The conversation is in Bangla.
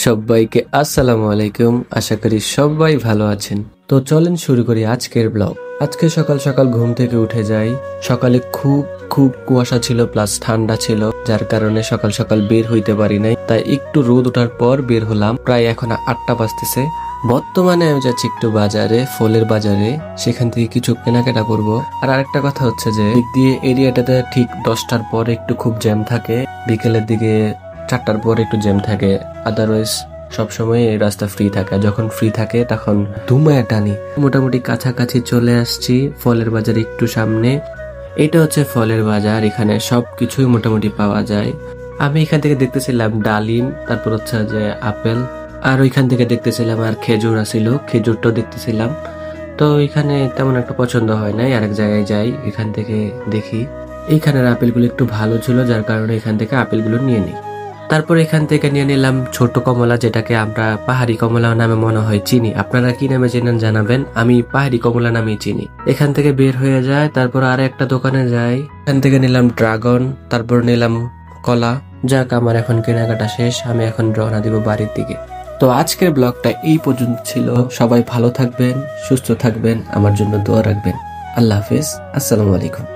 সবাইকে আসসালামু আলাইকুম। আশা করি সবাই ভালো আছেন। তো চলেন শুরু করি আজকের ব্লগ। আজকে সকাল সকাল ঘুম থেকে উঠে যাই। সকালে খুব খুব কুয়াশা ছিল, প্লাস ঠান্ডা ছিল, যার কারণে সকাল সকাল বের হইতে পারি নাই। তাই একটু রোদ ওঠার পর বের হলাম। প্রায় এখন 8টা বাজতেছে। বর্তমানে আমি যাচ্ছি একটু বাজারে, ফলের বাজারে, সেখান থেকে কিছু কেনাকাটা করব। আর আরেকটা কথা হচ্ছে যে দিক দিয়ে এরিয়াটাতে ঠিক 10টার পর একটু খুব জ্যাম থাকে, বিকেলের দিকে 4টার পর একটু জ্যাম থাকে। আদারওয়াইজ সবসময় এই রাস্তা ফ্রি থাকে। যখন ফ্রি থাকে তখন ধুমায়া টানি। মোটামুটি কাছাকাছি চলে আসছি ফলের বাজার একটু সামনে। এটা হচ্ছে ফলের বাজার, এখানে সবকিছুই মোটামুটি পাওয়া যায়। আমি এখান থেকে দেখতেছিলাম ডালিম, তারপর হচ্ছে যে আপেল, আর ওইখান থেকে দেখতেছিলাম আর খেজুর আছিল, খেজুরটাও দেখতেছিলাম। তো এখানে তেমন একটা পছন্দ হয় নাই, আরেক জায়গায় যাই, এখান থেকে দেখি। এইখানের আপেলগুলো একটু ভালো ছিল, যার কারণে এখান থেকে আপেলগুলো নিয়ে নিই। তারপর এখান থেকে নিয়ে নিলাম ছোট কমলা, যেটাকে আমরা পাহাড়ি কমলা নামে মনে হয় চিনি। আপনারা কি নামে চেনেন জানাবেন। আমি পাহাড়ি কমলা নামেই চিনি। এখান থেকে বের হয়ে যায়, তারপর আর একটা দোকানে যাই, এখান থেকে নিলাম ড্রাগন, তারপর নিলাম কলা। যাক, আমার এখন কেনাকাটা শেষ, আমি এখন রওনা দিব বাড়ির দিকে। তো আজকের ব্লগটা এই পর্যন্ত ছিল। সবাই ভালো থাকবেন, সুস্থ থাকবেন, আমার জন্য দোয়া রাখবেন। আল্লাহ হাফেজ, আসসালামু আলাইকুম।